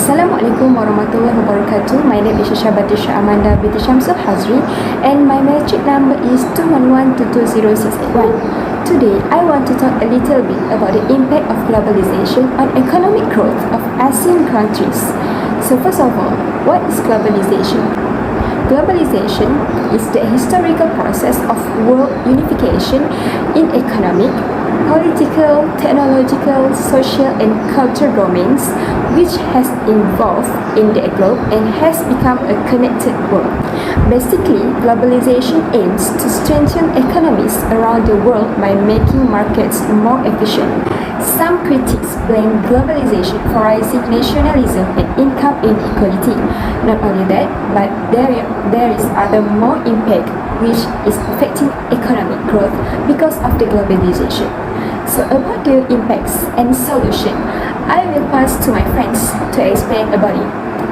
Assalamualaikum warahmatullahi wabarakatuh. My name is Shisha Batisha Amanda binti Syamsul Hazri and my metric number is 211220681. Today, I want to talk a little bit about the impact of globalization on economic growth of ASEAN countries. So first of all, what is globalization? Globalization is the historical process of world unification in economic, political, technological, social and cultural domains which has evolved in the globe and has become a connected world. Basically, globalization aims to strengthen economies around the world by making markets more efficient. Some critics blame globalization for rising nationalism and income inequality. Not only that, but there is other more impact which is affecting economic growth because of the globalization. So about the impacts and solution, I will pass to my friends to explain about it.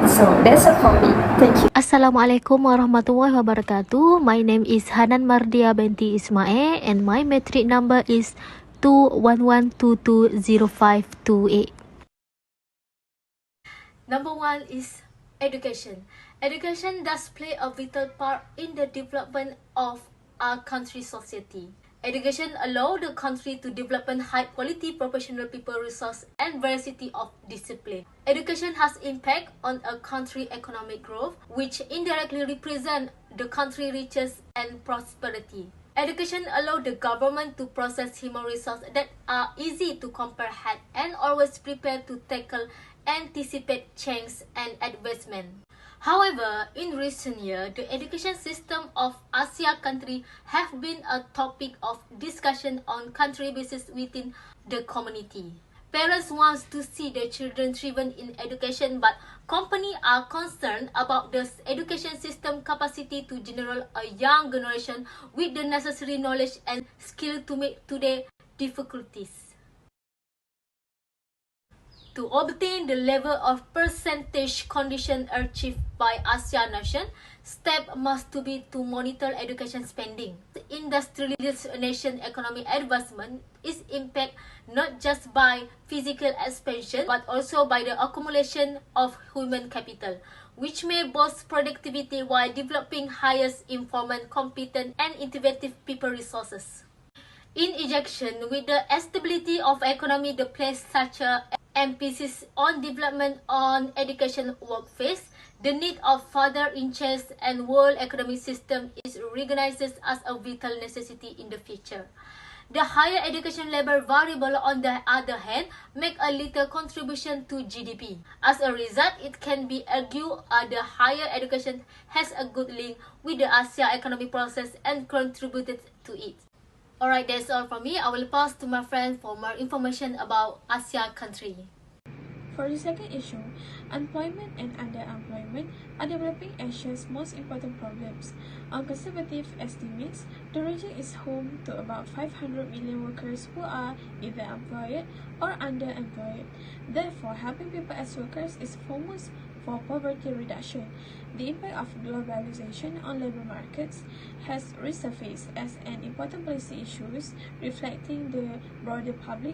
So that's all from me. Thank you. Assalamualaikum warahmatullahi wabarakatuh. My name is Hanan Mardia binti Ismail and my metric number is 211220528. Number one is education. Education does play a vital part in the development of our country's society. Education allows the country to develop high-quality professional people resource and variety of discipline. Education has impact on a country's economic growth, which indirectly represent the country's riches and prosperity. Education allows the government to process human resources that are easy to comprehend and always prepared to tackle anticipate change and advancement. However, in recent years, the education system of ASEAN countries have been a topic of discussion on country basis within the community. Parents want to see their children thrive in education, but companies are concerned about the education system capacity to generate a young generation with the necessary knowledge and skill to meet today's difficulties. To obtain the level of percentage condition achieved by ASEAN nation, step must to be to monitor education spending. The industrialized nation economic advancement is impact not just by physical expansion but also by the accumulation of human capital, which may boost productivity while developing highest informed, competent and innovative people resources. In injection with the stability of economy, the place such a emphasis on development on education workforce, the need of further interest and world economic system is recognized as a vital necessity in the future. The higher education level variable, on the other hand, make a little contribution to GDP. As a result, it can be argued the higher education has a good link with the ASEAN economic process and contributed to it. Alright, that's all from me. I will pass to my friend for more information about ASEAN country. For the second issue, unemployment and underemployment are developing Asia's most important problems. On conservative estimates, the region is home to about 500 million workers who are either employed or underemployed. Therefore, helping people as workers is foremost for poverty reduction. The impact of globalization on labor markets has resurfaced as an important policy issue, reflecting the broader public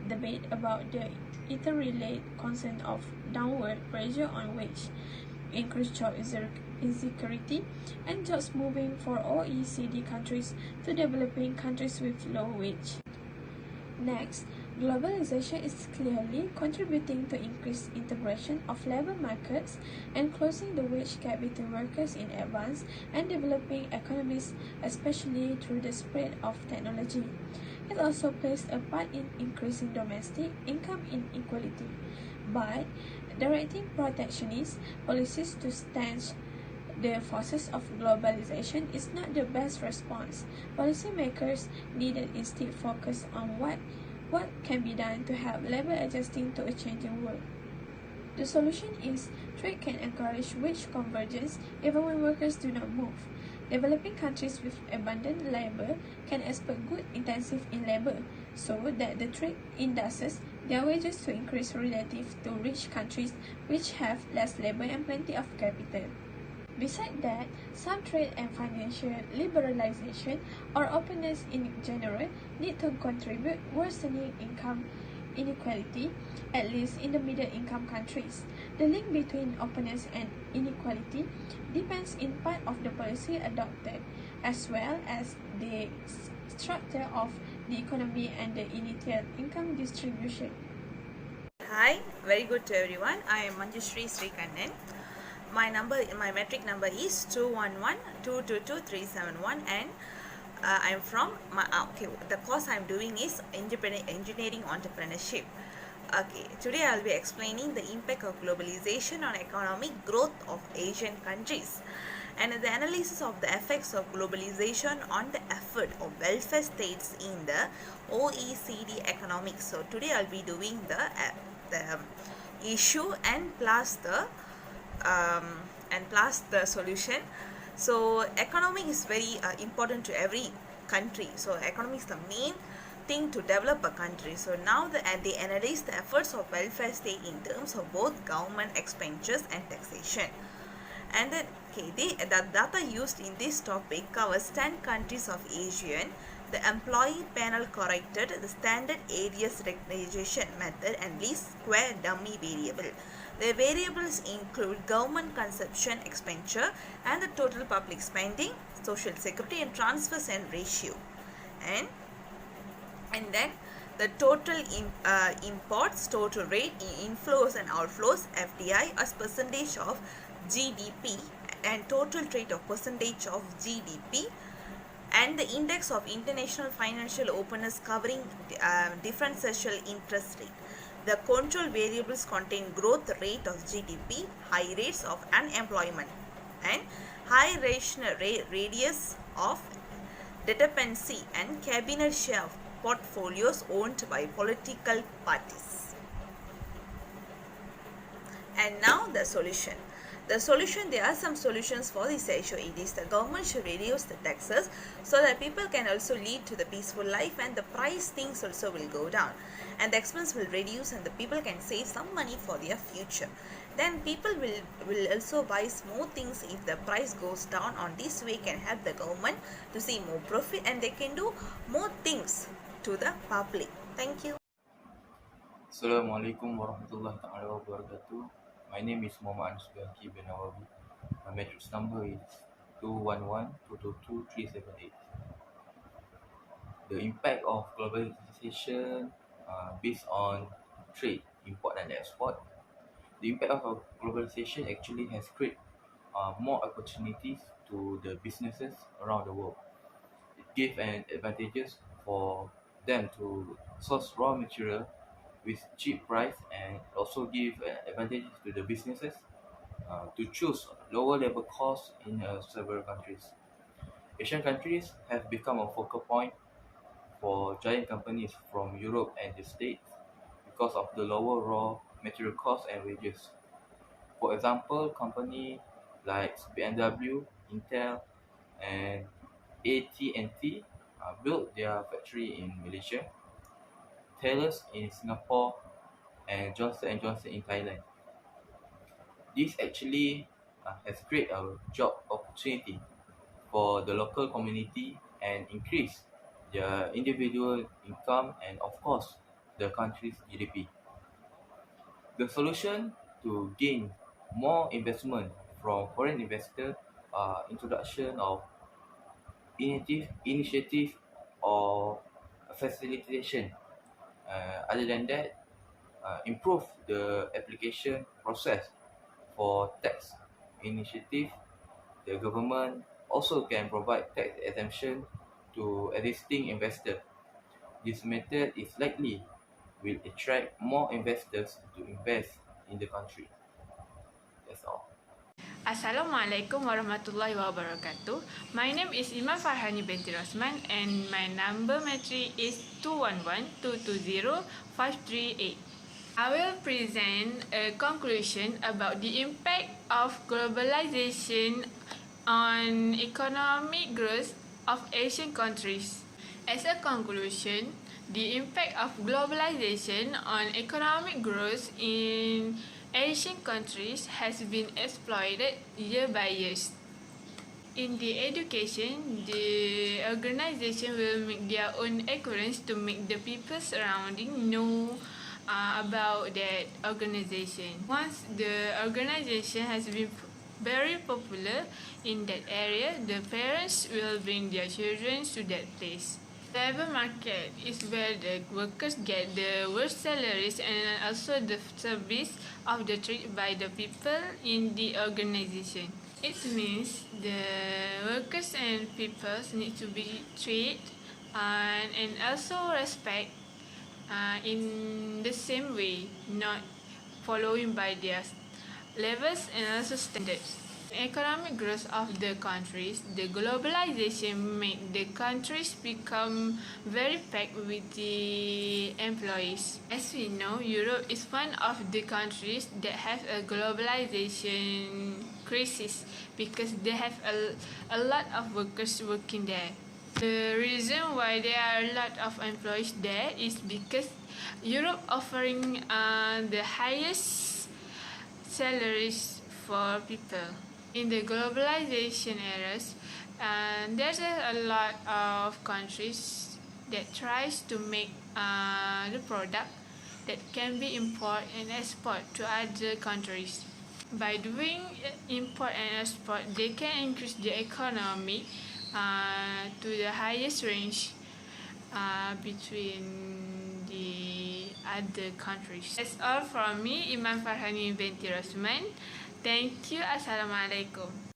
debate about the interrelated concern of downward pressure on wage, increased job insecurity, and jobs moving for OECD countries to developing countries with low wage. Next, globalization is clearly contributing to increased integration of labor markets and closing the wage gap between workers in advanced and developing economies, especially through the spread of technology. It also plays a part in increasing domestic income inequality. But directing protectionist policies to stanch the forces of globalization is not the best response. Policymakers needed instead focus on what can be done to help labor adjusting to a changing world. The solution is trade can encourage wage convergence even when workers do not move. Developing countries with abundant labor can expect good intensive in labor, so that the trade induces their wages to increase relative to rich countries which have less labor and plenty of capital. Besides that, some trade and financial liberalization or openness in general need to contribute worsening income inequality, at least in the middle-income countries. The link between openness and inequality depends in part of the policy adopted, as well as the structure of the economy and the initial income distribution. Hi, very good to everyone. I am Manjushri Srikannan. My metric number is 211222371, and I am from the course I am doing is engineering entrepreneurship. Okay, today I will be explaining the impact of globalization on economic growth of Asian countries and the analysis of the effects of globalization on the effort of welfare states in the OECD economics. So today I will be doing the issue and plus the solution. So economic is very important to every country. So economic is the main thing to develop a country. So now they analyze the efforts of welfare state in terms of both government expenditures and taxation. And then the data used in this topic covers 10 countries of ASEAN. The employee panel corrected the standard areas recognition method and least square dummy variable. The variables include government consumption expenditure and the total public spending, social security and transfers and ratio. And then the total imports, total rate, inflows and outflows, FDI as percentage of GDP and total rate of percentage of GDP, and the index of international financial openness covering different social interest rate. The control variables contain growth rate of GDP, high rates of unemployment, and high radius of dependency and cabinet share of portfolios owned by political parties. And now the solution. There are some solutions for this issue. It is the government should reduce the taxes so that people can also lead to the peaceful life, and the price things also will go down and the expense will reduce and the people can save some money for their future. Then people will also buy more things if the price goes down. On this way can help the government to see more profit and they can do more things to the public. Thank you. Assalamualaikum warahmatullahi wabarakatuh. My name is Muhammad Anis bin Nawawi. My matrix number is 211222378. The impact of globalization based on trade, import and export. The impact of globalization actually has created more opportunities to the businesses around the world. It gave an advantages for them to source raw material with cheap price, and also give advantages to the businesses to choose lower labor costs in several countries. Asian countries have become a focal point for giant companies from Europe and the States because of the lower raw material costs and wages. For example, companies like BMW, Intel, and AT&T built their factory in Malaysia, Taylor's in Singapore, and Johnson & Johnson in Thailand. This actually has created a job opportunity for the local community and increase their individual income and of course the country's GDP. The solution to gain more investment from foreign investors are introduction of initiative or facilitation. Other than that, improve the application process for tax initiative. The government also can provide tax exemption to existing investors. This method is likely will attract more investors to invest in the country. That's all. Assalamualaikum warahmatullahi wabarakatuh. My name is Iman Farhani binti Rosman and my number matric is 211220538. I will present a conclusion about the impact of globalization on economic growth of Asian countries. As a conclusion, the impact of globalization on economic growth in Asian countries has been exploited year by year. In the education, the organization will make their own occurrence to make the people surrounding know about that organization. Once the organization has been very popular in that area, the parents will bring their children to that place. Labor market is where the workers get the worst salaries and also the service of the trade by the people in the organization. It means the workers and people need to be treated and also respect in the same way, not following by their levels and also standards. Economic growth of the countries, the globalization make the countries become very packed with the employees. As we know, Europe is one of the countries that have a globalization crisis because they have a lot of workers working there. The reason why there are a lot of employees there is because Europe offering the highest salaries for people. In the globalization eras, there's a lot of countries that tries to make the product that can be import and export to other countries. By doing import and export, they can increase the economy to the highest range between the other countries. That's all from me, Iman Farhani binti Rosman. Thank you. Assalamualaikum.